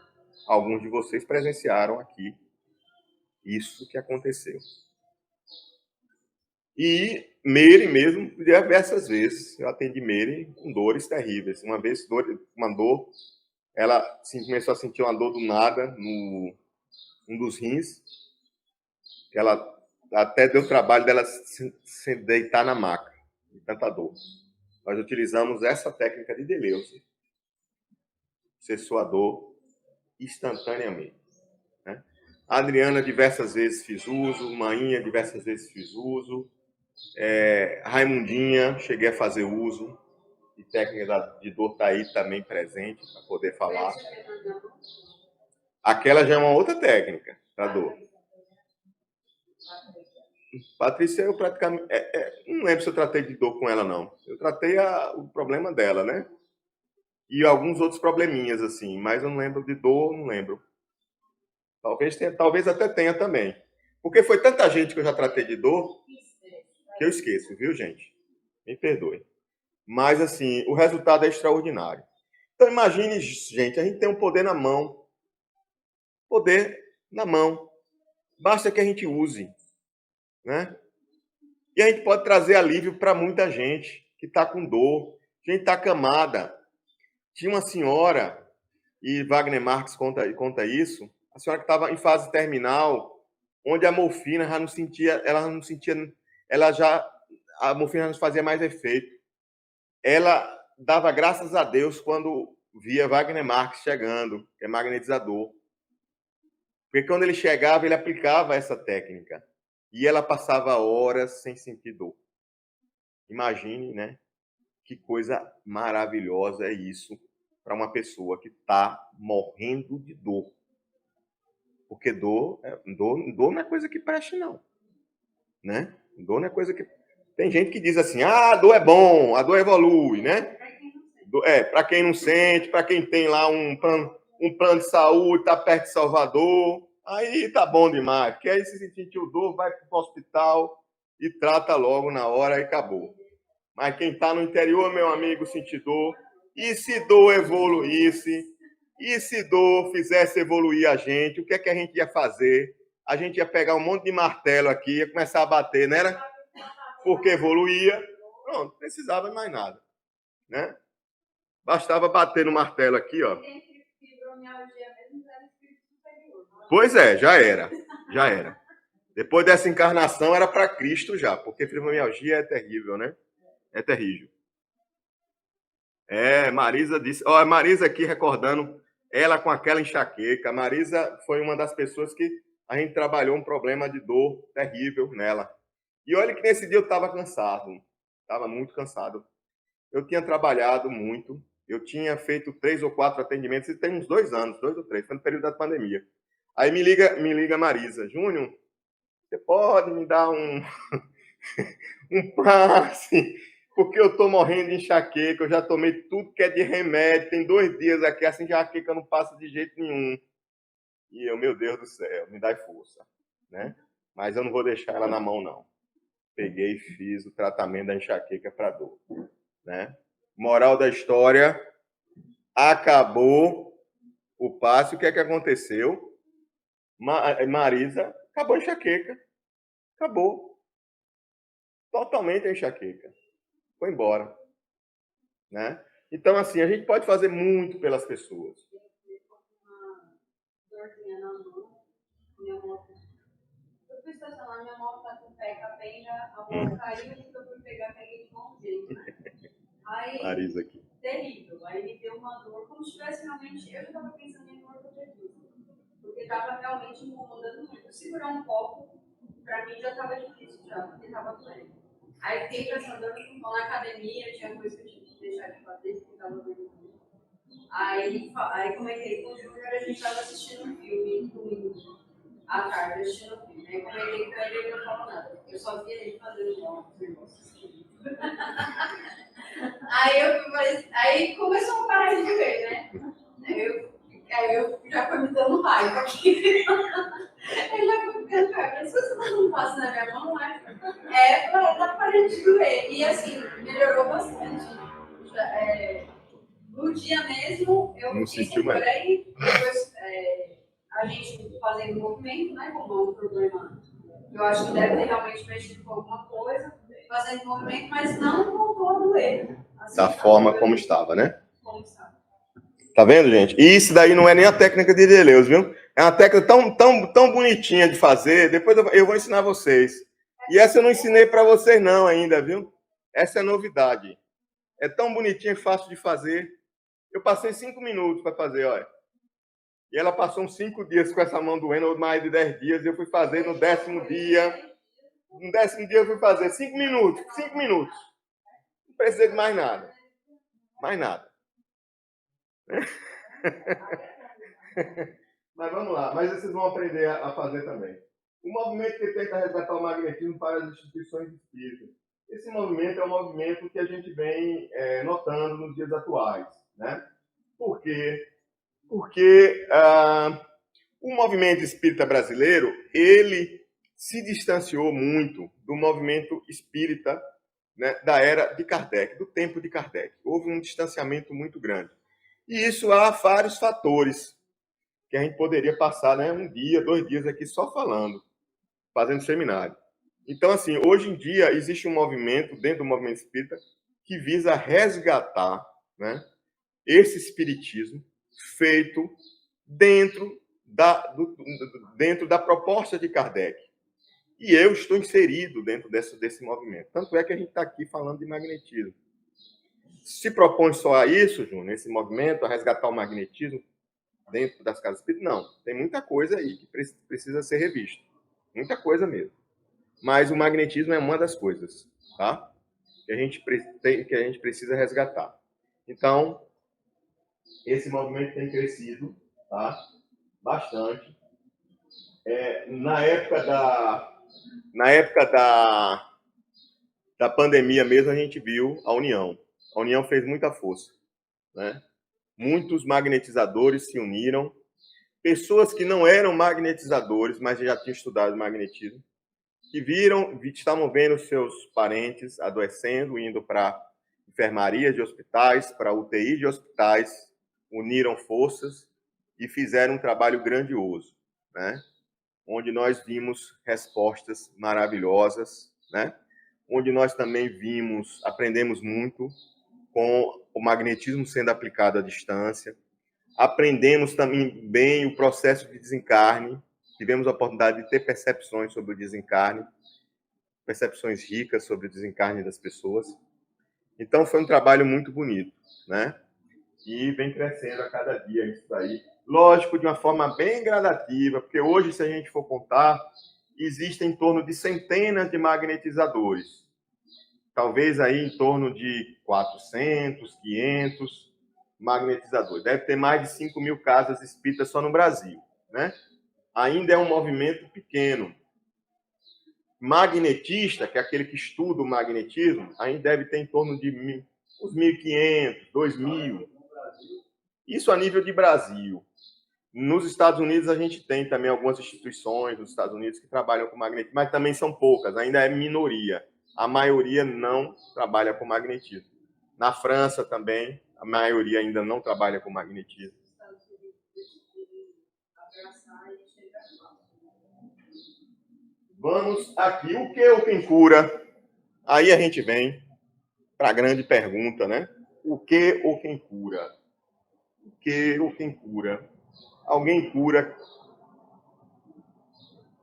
Alguns de vocês presenciaram aqui isso que aconteceu. E Meire mesmo, diversas vezes, eu atendi Meire com dores terríveis. Uma vez, uma dor, ela começou a sentir uma dor do nada um dos rins. Ela até deu trabalho dela se deitar na maca, de tanta dor. Nós utilizamos essa técnica de Deleuze. Cessou a dor instantaneamente. Né? A Adriana diversas vezes fiz uso, Mainha diversas vezes fiz uso, Raimundinha cheguei a fazer uso, e técnica de dor está aí também presente para poder falar. Aquela já é uma outra técnica para dor. Patrícia, eu praticamente... não lembro se eu tratei de dor com ela, não. Eu tratei o problema dela, né? E alguns outros probleminhas, assim. Mas eu não lembro de dor, não lembro. Talvez até tenha também. Porque foi tanta gente que eu já tratei de dor que eu esqueço, viu, gente? Me perdoe. Mas, assim, o resultado é extraordinário. Então, imagine, gente, a gente tem um poder na mão. Poder na mão. Basta que a gente use. Né? E a gente pode trazer alívio para muita gente que está com dor, gente está acamada. Tinha uma senhora, e Wagner Marques conta isso, a senhora que estava em fase terminal, onde a morfina já não sentia, a morfina não fazia mais efeito. Ela dava graças a Deus quando via Wagner Marques chegando, que é magnetizador. Porque quando ele chegava, ele aplicava essa técnica. E ela passava horas sem sentir dor. Imagine, né? Que coisa maravilhosa é isso para uma pessoa que está morrendo de dor. Porque dor não é coisa que preste, não. Né? Dor não é coisa que... Tem gente que diz assim, a dor é bom, a dor evolui, né? Para quem não sente, para quem tem lá um plano de saúde, está perto de Salvador... Aí tá bom demais, porque aí se sentiu dor, vai para o hospital e trata logo na hora e acabou. Mas quem está no interior, meu amigo, sentir dor, e se dor evoluísse, e se dor fizesse evoluir a gente, o que é que a gente ia fazer? A gente ia pegar um monte de martelo aqui, ia começar a bater, não era? porque evoluía, pronto, não precisava mais nada, né? Bastava bater no martelo aqui, ó. Fibromialgia mesmo era espírito superior. Pois é, já era, já era. Depois dessa encarnação era para Cristo já, porque fibromialgia é terrível, né? É terrível. Marisa disse, ó, a Marisa aqui recordando ela com aquela enxaqueca. A Marisa foi uma das pessoas que a gente trabalhou um problema de dor terrível nela. E olha que nesse dia eu estava cansado, estava muito cansado. Eu tinha trabalhado muito, eu tinha feito 3 ou 4 atendimentos, e tem uns 2 anos, 2 ou 3, foi no período da pandemia. Aí me liga a Marisa, Júnior, você pode me dar um passe? Porque eu tô morrendo de enxaqueca, eu já tomei tudo que é de remédio, tem 2 dias aqui, assim, enxaqueca não passa de jeito nenhum. E eu, meu Deus do céu, me dá força, né? Mas eu não vou deixar ela na mão, não. Peguei e fiz o tratamento da enxaqueca para dor, né? Moral da história, acabou o passe, o que é que aconteceu? Marisa, acabou a enxaqueca, acabou. Totalmente a enxaqueca. Foi embora, né? Então, assim, a gente pode fazer muito pelas pessoas. Uma dorzinha na mão, minha moto. Eu fui estacionar, minha moto tá com o pé capenga, a moto caiu e eu fui peguei de bom jeito, né? Aí, Marisa aqui. terrível. Aí me deu uma dor, como se tivesse realmente, eu já estava pensando em ortopedia, porque estava realmente incomodando muito. Segurar um pouco, para mim já estava difícil, já, porque estava doendo. Aí fiquei com essa dor, na academia, tinha coisa que eu tinha que deixar de fazer, porque estava doendo muito. Aí comentei com o Júnior, a gente estava assistindo um filme domingo à tarde, assistindo um filme. Aí comentei com ele e ele não falou nada. Eu só vi ele fazendo igual os irmãos. Aí começou a parar de doer, né? Aí eu já foi me dando raiva aqui. Ele já foi ficando raiva. Se você não passa na minha mão, né? Tá parando de doer. E assim, melhorou bastante. No dia mesmo, eu Não fiquei sentiu mais. aí, depois a gente fazendo movimento, né? Como é um problema. Eu acho que deve ter realmente mexido com alguma coisa, fazendo movimento, mas não voltou a doer. Assim, Da forma como estava, né? Como estava. Tá vendo, gente? E isso daí não é nem a técnica de Deleuze, viu? É uma técnica tão bonitinha de fazer. Depois eu vou ensinar vocês. E essa eu não ensinei para vocês não ainda, viu? Essa é novidade. É tão bonitinha e fácil de fazer. Eu passei 5 minutos para fazer, olha. E ela passou uns 5 dias com essa mão doendo, ou mais de 10 dias. E eu fui fazer no 10º dia. No 10º dia eu fui fazer 5 minutos. 5 minutos. Não precisei de mais nada. Mais nada. Mas vamos lá. Mas vocês vão aprender a fazer também. O movimento que tenta resgatar o magnetismo para as instituições espíritas. Esse movimento é um movimento que a gente vem notando nos dias atuais, né? Por quê? Porque o movimento espírita brasileiro, ele se distanciou muito do movimento espírita, né, da era de Kardec, do tempo de Kardec. Houve um distanciamento muito grande. E isso há vários fatores que a gente poderia passar, né, 1 dia, 2 dias aqui só falando, fazendo seminário. Então, assim, hoje em dia existe um movimento, dentro do movimento espírita, que visa resgatar, né, esse espiritismo feito dentro da proposta de Kardec. E eu estou inserido dentro desse movimento. Tanto é que a gente está aqui falando de magnetismo. Se propõe só a isso, Júnior, esse movimento, a resgatar o magnetismo dentro das casas espíritas? Não. Tem muita coisa aí que precisa ser revista. Muita coisa mesmo. Mas o magnetismo é uma das coisas, tá? Que a gente precisa resgatar. Então, esse movimento tem crescido, tá? Bastante. Na época da pandemia mesmo, a gente viu a união. A união fez muita força, né? Muitos magnetizadores se uniram. Pessoas que não eram magnetizadores, mas já tinham estudado magnetismo, que estavam vendo seus parentes adoecendo, indo para enfermarias de hospitais, para UTI de hospitais, uniram forças e fizeram um trabalho grandioso, né? Onde nós vimos respostas maravilhosas, né? onde nós também aprendemos muito com o magnetismo sendo aplicado à distância. Aprendemos também bem o processo de desencarne, tivemos a oportunidade de ter percepções sobre o desencarne, percepções ricas sobre o desencarne das pessoas. Então, foi um trabalho muito bonito, né? E vem crescendo a cada dia isso daí. Lógico, de uma forma bem gradativa, porque hoje, se a gente for contar, existem em torno de centenas de magnetizadores. Talvez aí em torno de 400, 500 magnetizadores. Deve ter mais de 5.000 casas espíritas só no Brasil, né? Ainda é um movimento pequeno. Magnetista, que é aquele que estuda o magnetismo, ainda deve ter em torno de uns 1.500, 2.000. Isso a nível de Brasil. Nos Estados Unidos, a gente tem também algumas instituições nos Estados Unidos que trabalham com magnetismo, mas também são poucas, ainda é minoria. A maioria não trabalha com magnetismo. Na França também, a maioria ainda não trabalha com magnetismo. Vamos aqui, o que ou quem cura? Aí a gente vem para a grande pergunta, né? O que ou quem cura? O que ou quem cura? Alguém cura,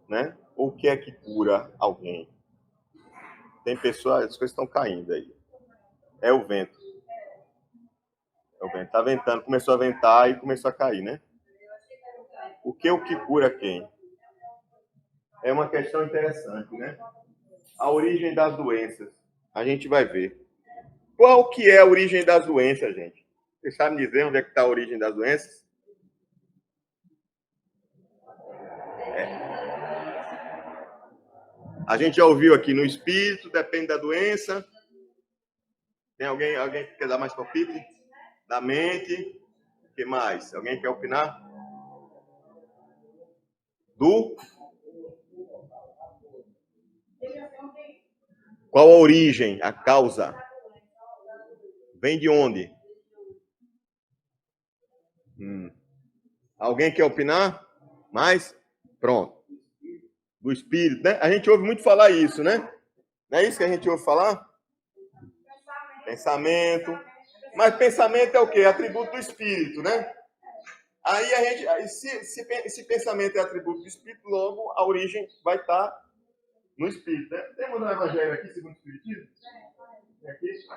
né? Ou o que é que cura alguém? Tem pessoas, as coisas estão caindo aí. É o vento. É o vento. Tá ventando, começou a ventar e começou a cair, né? O que cura quem? É uma questão interessante, né? A origem das doenças. A gente vai ver. Qual que é a origem das doenças, gente? Vocês sabem dizer onde é que está a origem das doenças? A gente já ouviu aqui no espírito, depende da doença. Tem alguém que quer dar mais palpite? Da mente. O que mais? Alguém quer opinar? Qual a origem, a causa? Vem de onde? Alguém quer opinar? Mais? Pronto. Do espírito, né? A gente ouve muito falar isso, né? Não é isso que a gente ouve falar? Pensamento. Mas pensamento é o quê? Atributo do espírito, né? Aí a gente, se pensamento é atributo do espírito, logo a origem vai estar no espírito, né? Temos um evangelho aqui, segundo o espiritismo? Aqui?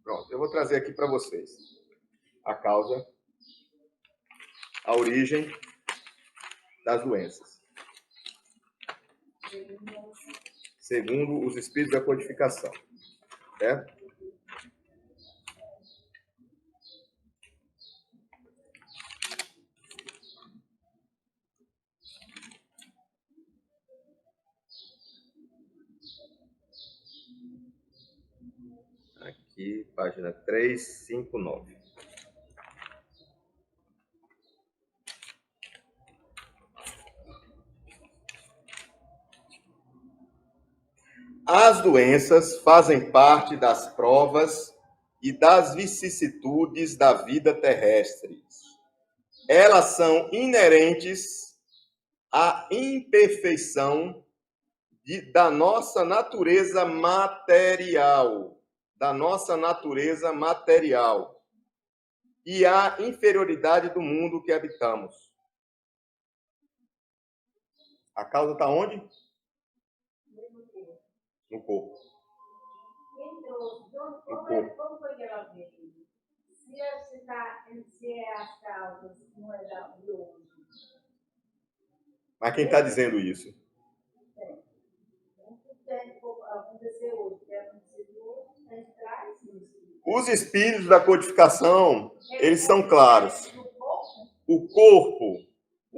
Pronto, eu vou trazer aqui para vocês a causa, a origem das doenças. Segundo os espíritos da codificação. Certo? Aqui, página 359. As doenças fazem parte das provas e das vicissitudes da vida terrestre. Elas são inerentes à imperfeição da nossa natureza material. E à inferioridade do mundo que habitamos. A causa está onde? No corpo. No corpo. Como foi que ela veio? Se é as causas, não é da hoje. Mas quem está dizendo isso? Aconteceu hoje, que aconteceu hoje, a gente traz isso. Os espíritos da codificação, eles são claros. O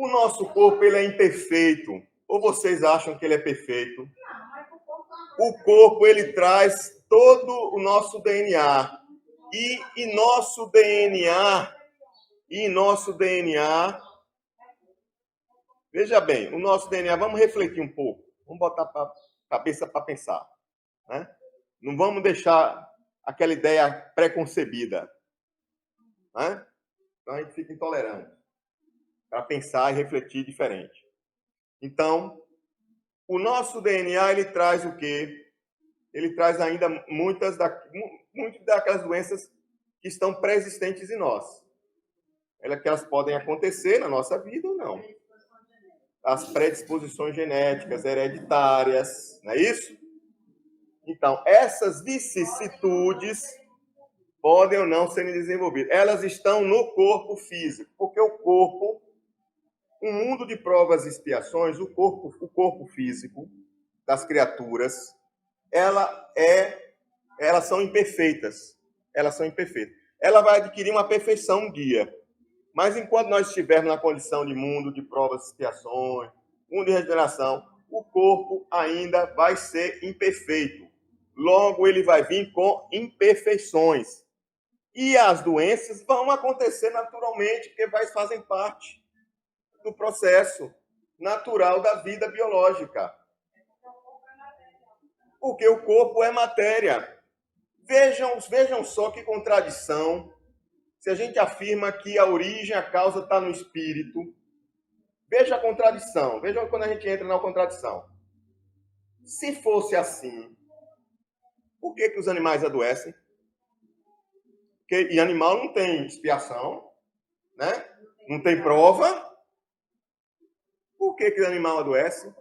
nosso corpo, ele é imperfeito. Ou vocês acham que ele é perfeito? O corpo, ele traz todo o nosso DNA. E nosso DNA, veja bem, o nosso DNA, vamos refletir um pouco. Vamos botar a cabeça para pensar. Né? Não vamos deixar aquela ideia preconcebida. Né? Então a gente fica intolerante para pensar e refletir diferente. Então, o nosso DNA, ele traz o quê? ele traz ainda muitas daquelas doenças que estão pré-existentes em nós. Que elas podem acontecer na nossa vida ou não. As predisposições genéticas, hereditárias, não é isso? Então, essas vicissitudes podem ou não serem desenvolvidas. Elas estão no corpo físico, porque o corpo, um mundo de provas e expiações, o corpo físico das criaturas, elas são imperfeitas. Elas são imperfeitas. Ela vai adquirir uma perfeição um dia. Mas enquanto nós estivermos na condição de mundo de provas e expiações, mundo de regeneração, o corpo ainda vai ser imperfeito. Logo, ele vai vir com imperfeições. E as doenças vão acontecer naturalmente, porque fazem parte do processo natural da vida biológica. Porque o corpo é matéria. Vejam só que contradição. Se a gente afirma que a origem, a causa está no espírito, veja a contradição. Veja quando a gente entra na contradição. Se fosse assim, por que os animais adoecem? E animal não tem expiação, né? Não tem prova. Por que o animal adoece?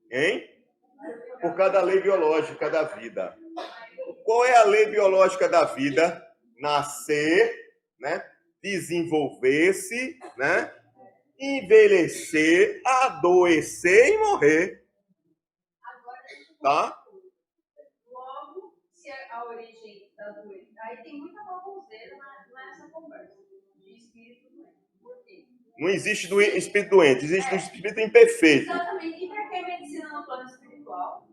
Hein? Por causa da lei biológica da vida. Qual é a lei biológica da vida? Nascer, né? Desenvolver-se, né? Envelhecer, adoecer e morrer. Tá? Logo, se a origem da doença... Aí tem muita baboseira nessa conversa de espírito doente. Por quê? Não existe espírito doente, existe um espírito imperfeito. Exatamente. E para que a medicina no plano espiritual?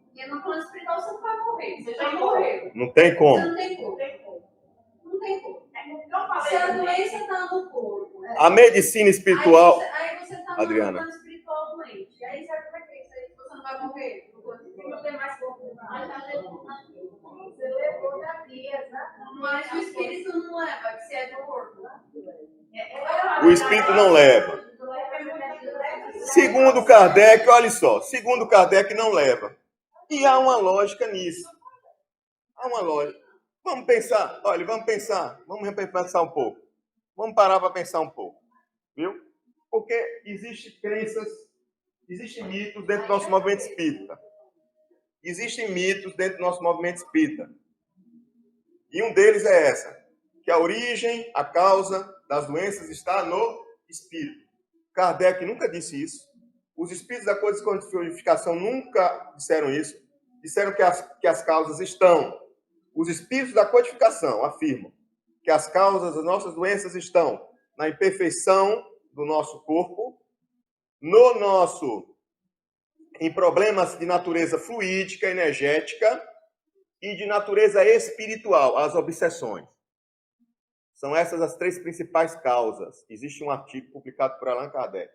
Porque no plano espiritual você não vai morrer. Você já morreu. Não tem como. Você não tem como. Não tem como. Se a doença está no corpo... A medicina espiritual... Aí você está no plano espiritual doente. E aí sabe como é que é isso aí? Você não vai morrer. Não tem mais corpo. Você levou da via, Mas o espírito não leva, que se é do corpo. O espírito não leva. Segundo Kardec, olha só. Segundo Kardec, não leva. E há uma lógica nisso. Há uma lógica. Vamos pensar. Olha, vamos pensar. Vamos pensar um pouco. Vamos parar para pensar um pouco. Viu? Porque existem crenças, existem mitos dentro do nosso movimento espírita. Existem mitos dentro do nosso movimento espírita. E um deles é essa, que a origem, a causa das doenças está no espírito. Kardec nunca disse isso. Os espíritos da codificação nunca disseram isso. Disseram que as causas estão. Os espíritos da codificação afirmam que as causas das nossas doenças estão na imperfeição do nosso corpo, em problemas de natureza fluídica, energética e de natureza espiritual, as obsessões. São essas as três principais causas. Existe um artigo publicado por Allan Kardec.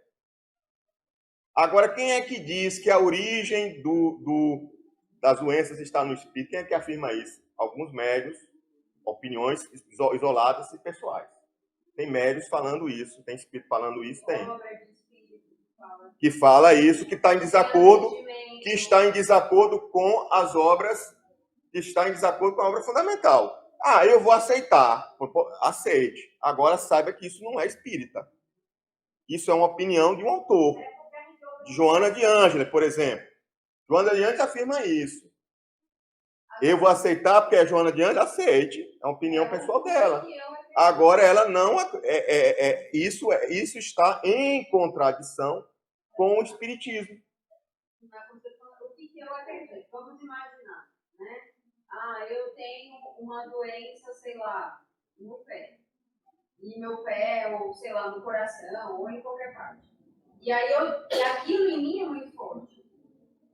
Agora, quem é que diz que a origem das doenças está no espírito? Quem é que afirma isso? Alguns médiuns, opiniões isoladas e pessoais. Tem médiuns falando isso, tem espírito falando isso, tem. Que fala isso, que está em desacordo com as obras, que está em desacordo com a obra fundamental. Ah, eu vou aceitar. Aceite. Agora saiba que isso não é espírita. Isso é uma opinião de um autor. De Joana de Ângeles, por exemplo. Joana de Ângeles afirma isso. Eu vou aceitar porque é Joana de Ângeles, aceite. É uma opinião pessoal dela. Agora, ela não... Isso está em contradição com o espiritismo. O que eu acredito? Vamos imaginar, né? Ah, eu tenho uma doença, sei lá, no pé. E meu pé, ou sei lá, no coração, ou em qualquer parte. E aí aquilo em mim é muito forte.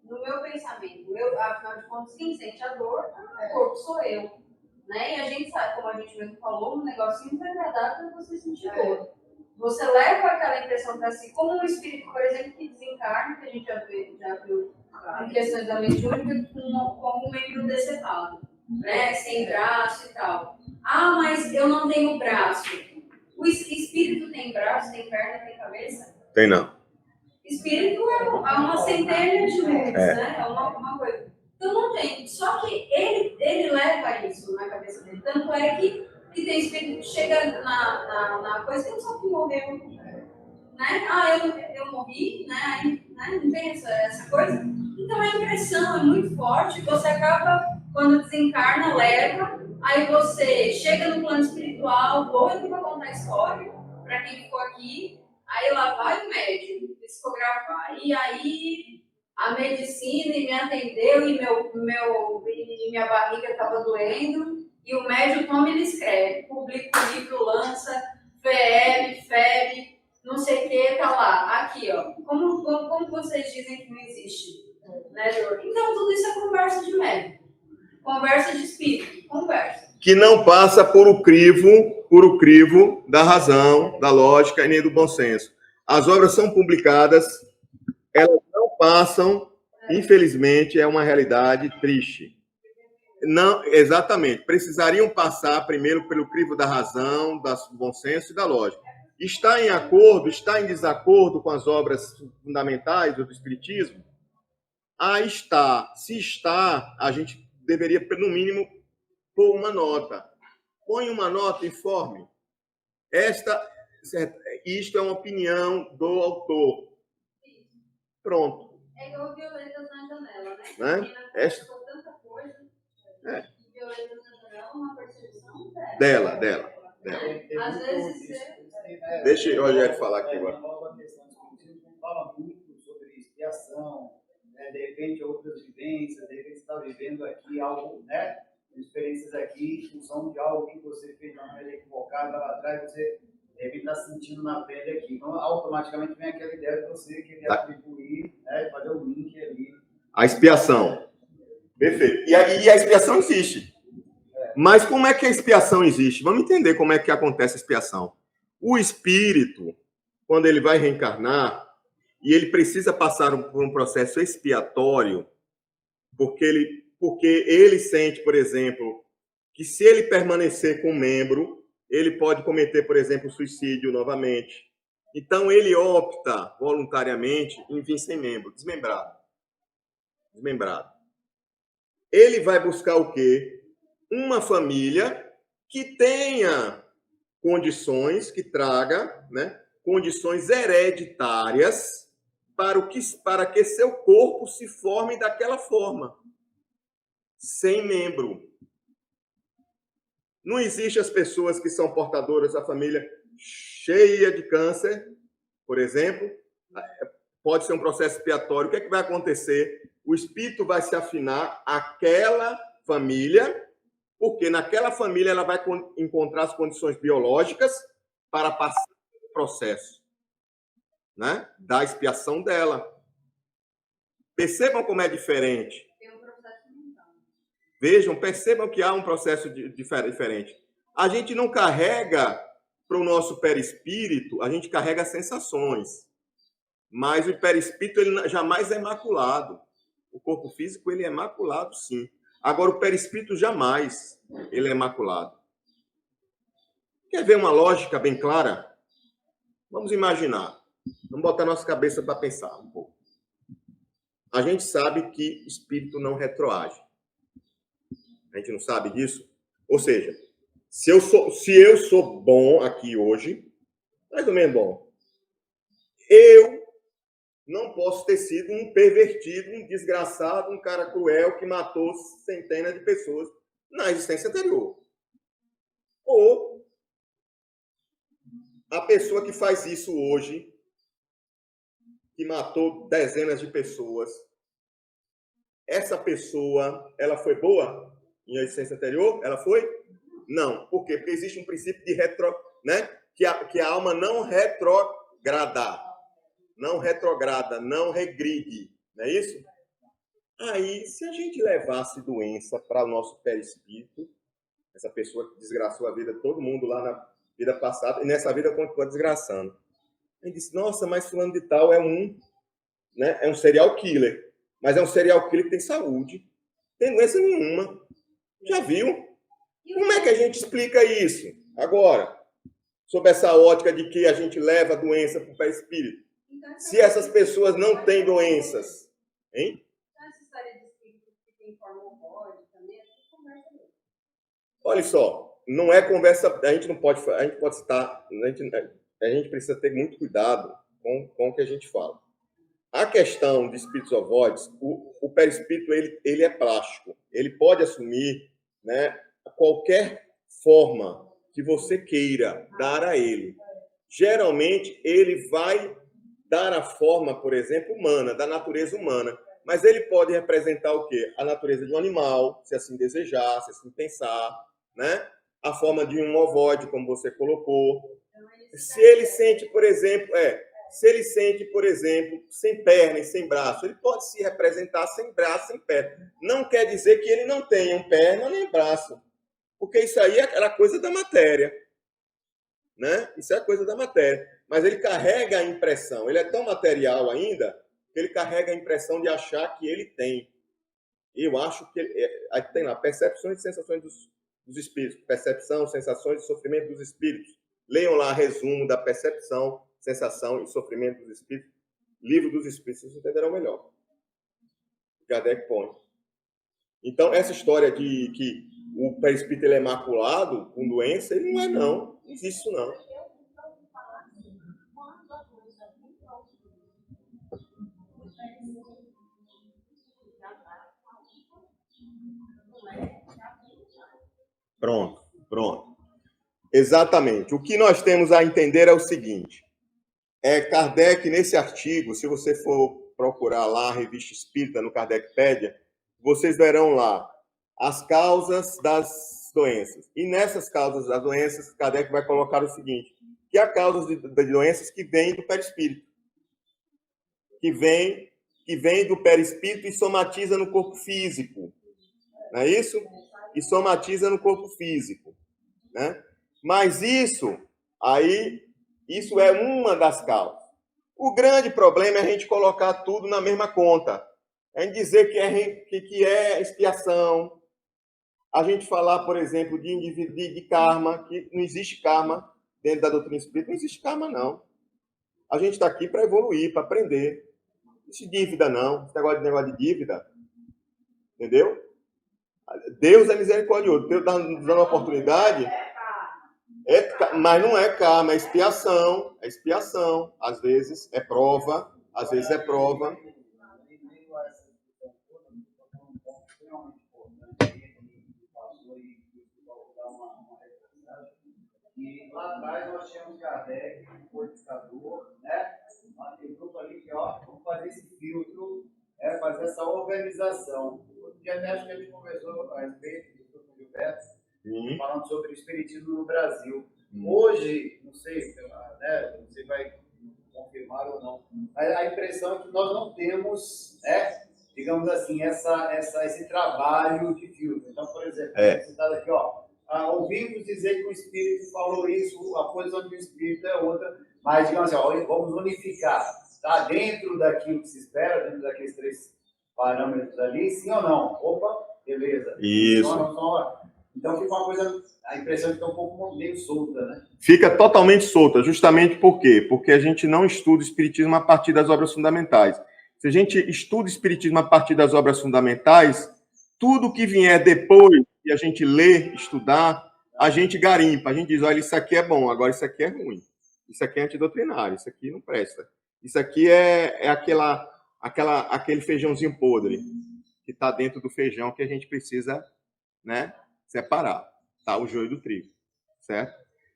No meu pensamento, afinal de contas, quem sente a dor, o corpo sou eu. Né? E a gente sabe, como a gente mesmo falou, um negocinho muito agradável para você sentir dor. Você leva aquela impressão para si, como um espírito, por exemplo, que desencarna, que a gente já viu em questões da mediúnica, com um membro decepado, né? Sem braço e tal. Ah, mas eu não tenho braço. O espírito tem braço, tem perna, tem cabeça? Tem não. Espírito é uma centelha de luz, né? É uma coisa. Então não tem. Só que ele leva isso na cabeça dele. Tanto é que tem espírito que chega na coisa que não sabe que morreu. Né? Ah, eu morri, né? Aí, né? Não tem essa coisa. Então a impressão é muito forte. Você acaba, quando desencarna, leva. Aí você chega no plano espiritual, doido para contar a história, para quem ficou aqui. Aí lá vai o médium psicografar. E aí a medicina me atendeu e minha barriga estava doendo. E o médium toma e ele escreve. Publica o livro, lança, fere, não sei o que, tá lá. Aqui, ó. Como vocês dizem que não existe? Né, então tudo isso é conversa de médium. Conversa de espírito. Conversa. Que não passa por o crivo da razão, da lógica e nem do bom senso. As obras são publicadas, elas não passam, infelizmente, é uma realidade triste. Não, exatamente. Precisariam passar primeiro pelo crivo da razão, do bom senso e da lógica. Está em acordo, está em desacordo com as obras fundamentais do Espiritismo? Ah, está. Se está, a gente deveria, no mínimo, pôr uma nota. Põe uma nota, informe. Isto é uma opinião do autor. Pronto. É igual violetas na janela, né? Esta... tanta coisa. Violetas na janela é uma percepção dela. Às vezes Deixa o Rogério falar aqui agora. A questão do espiritismo fala muito sobre expiação, né? De repente outras vivências, de repente você está vivendo aqui algo, né? Experiências aqui, em função de algo que você fez de uma maneira equivocada lá atrás, você deve estar sentindo na pele aqui. Então, automaticamente vem aquela ideia de você querer atribuir, né? Fazer o link ali. A expiação. Perfeito. E a expiação existe. Mas como é que a expiação existe? Vamos entender como é que acontece a expiação. O espírito, quando ele vai reencarnar, e ele precisa passar por um processo expiatório, porque ele sente, por exemplo, que se ele permanecer com um membro, ele pode cometer, por exemplo, suicídio novamente. Então, ele opta voluntariamente em vir sem membro, desmembrado. Ele vai buscar o quê? Uma família que tenha condições, que traga, né, condições hereditárias para que seu corpo se forme daquela forma, sem membro. Não existe as pessoas que são portadoras da família cheia de câncer, por exemplo, pode ser um processo expiatório. O que é que vai acontecer? O espírito vai se afinar àquela família, porque naquela família ela vai encontrar as condições biológicas para passar o processo, né, da expiação dela. Percebam como é diferente. tem um processo mental. Vejam, percebam que há um processo diferente. A gente não carrega para o nosso perispírito, a gente carrega sensações. Mas o perispírito ele jamais é maculado. O corpo físico ele é maculado, sim. Agora, o perispírito jamais ele é maculado. Quer ver uma lógica bem clara? Vamos imaginar. Vamos botar nossa cabeça para pensar um pouco. A gente sabe que espírito não retroage. A gente não sabe disso? Ou seja, se eu sou bom aqui hoje, mais ou menos bom, eu não posso ter sido um pervertido, um desgraçado, um cara cruel que matou centenas de pessoas na existência anterior. Ou a pessoa que faz isso hoje, que matou dezenas de pessoas, essa pessoa, ela foi boa em existência anterior? Ela foi? Não. Por quê? Porque existe um princípio de né? Que a alma não retrograda. Não retrograda, não regride. Não é isso? Aí, se a gente levasse doença para o nosso perispírito, essa pessoa que desgraçou a vida de todo mundo lá na vida passada, e nessa vida continua desgraçando. Ele disse, nossa, mas fulano de tal é um serial killer. Mas é um serial killer que tem saúde. Tem doença nenhuma. Já viu? Como é que a gente explica isso? Agora, sob essa ótica de que a gente leva a doença para o perispírito. Se essas pessoas não têm doenças, hein? Então, essa história de espírito que tem Olha só, não é conversa, a gente pode citar, a gente precisa ter muito cuidado com o que a gente fala. A questão de espíritos ovoides, o perispírito ele é plástico, ele pode assumir, né, qualquer forma que você queira dar a ele. Geralmente ele vai dar a forma, por exemplo, humana, da natureza humana, mas ele pode representar o quê? A natureza de um animal, se assim desejar, se assim pensar, né? A forma de um ovoide, como você colocou. Se ele sente, por exemplo, sem perna e sem braço, ele pode se representar sem braço, sem perna. Não quer dizer que ele não tenha perna nem braço, porque isso aí é aquela coisa da matéria, né? Isso é coisa da matéria. Mas ele carrega a impressão, ele é tão material ainda, que ele carrega a impressão de achar que ele tem. Eu acho que aí tem lá, percepções e sensações dos espíritos. Percepção, sensações e sofrimento dos espíritos. Leiam lá resumo da percepção, sensação e sofrimento dos espíritos. Livro dos espíritos, vocês entenderão melhor. Kardec põe. Então, essa história de que o perispírito ele é maculado com doença, ele não é, não. Não existe isso, não. Pronto. Exatamente. O que nós temos a entender é o seguinte. Kardec, nesse artigo, se você for procurar lá a Revista Espírita, no Kardecpédia, vocês verão lá as causas das doenças. E nessas causas das doenças, Kardec vai colocar o seguinte, que há causas de doenças que vêm do perispírito, que vem do perispírito e somatiza no corpo físico. Não é isso? E somatiza no corpo físico, né? Mas isso é uma das causas. O grande problema é a gente colocar tudo na mesma conta. É dizer que é expiação. A gente falar, por exemplo, de karma, que não existe karma dentro da doutrina espírita. Não existe karma, não. A gente está aqui para evoluir, para aprender. Não existe dívida, não. Esse negócio de dívida. Entendeu? Deus é misericordioso. Deus está nos dando uma oportunidade. Mas não é karma, é expiação. É expiação. Às vezes é prova. Às vezes é prova. E lá atrás nós tínhamos Kardec, o codificador, né? Tem um grupo ali que, vamos fazer esse filtro, fazer essa organização. Outro dia até acho que a gente conversou a respeito do Dr. Gilberto, falando sobre o espiritismo no Brasil. Hoje, não sei, né, você vai confirmar ou não, mas a impressão é que nós não temos, digamos assim, esse trabalho de filtro. Então, por exemplo, você está aqui, ouvimos dizer que o espírito falou isso, a posição do espírito é outra, mas, digamos assim, vamos unificar. Está dentro daquilo que se espera, dentro daqueles 3 parâmetros ali, sim ou não? Opa, beleza. Isso. Então fica uma coisa, a impressão é que está um pouco meio solta, né? Fica totalmente solta, justamente por quê? Porque a gente não estuda o espiritismo a partir das obras fundamentais. Se a gente estuda o espiritismo a partir das obras fundamentais, tudo que vier depois e a gente ler, estudar, a gente garimpa, a gente diz, olha, isso aqui é bom, agora isso aqui é ruim, isso aqui é antidoutrinário, isso aqui não presta, isso aqui é aquele feijãozinho podre que está dentro do feijão que a gente precisa, né, separar, tá? O joio do trigo, certo?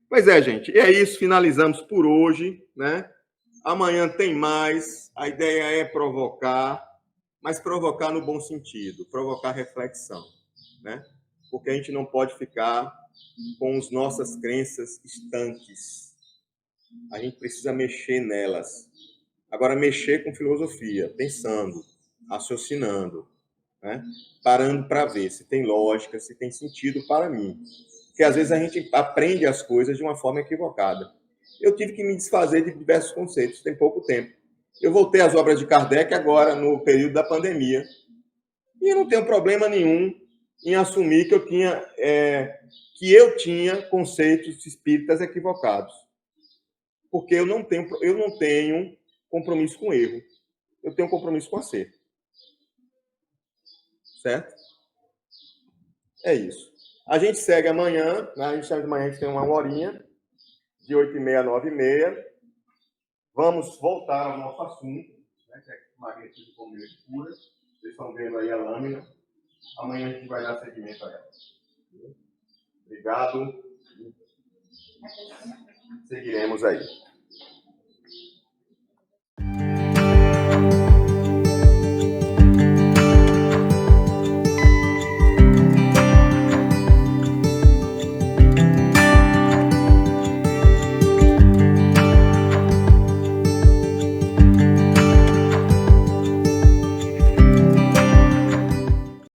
Pois é, gente, e é isso, finalizamos por hoje, né? Amanhã tem mais, a ideia é provocar, mas provocar no bom sentido, provocar reflexão, né? Porque a gente não pode ficar com as nossas crenças estanques. A gente precisa mexer nelas. Agora, mexer com filosofia, pensando, raciocinando, né? Parando para ver se tem lógica, se tem sentido para mim. Porque, às vezes, a gente aprende as coisas de uma forma equivocada. Eu tive que me desfazer de diversos conceitos, tem pouco tempo. Eu voltei às obras de Kardec agora, no período da pandemia. E eu não tenho problema nenhum em assumir que eu tinha conceitos espíritas equivocados. Porque eu não tenho compromisso com erro. Eu tenho compromisso com acerto. Certo? É isso. A gente segue amanhã, né? A gente sai de manhã, a gente tem uma horinha, de 8h30 a 9h30. Vamos voltar ao nosso assunto, né? Que é magnetismo por meio de curas. Vocês estão vendo aí a lâmina. Amanhã a gente vai dar seguimento a ela. Obrigado. Seguiremos aí.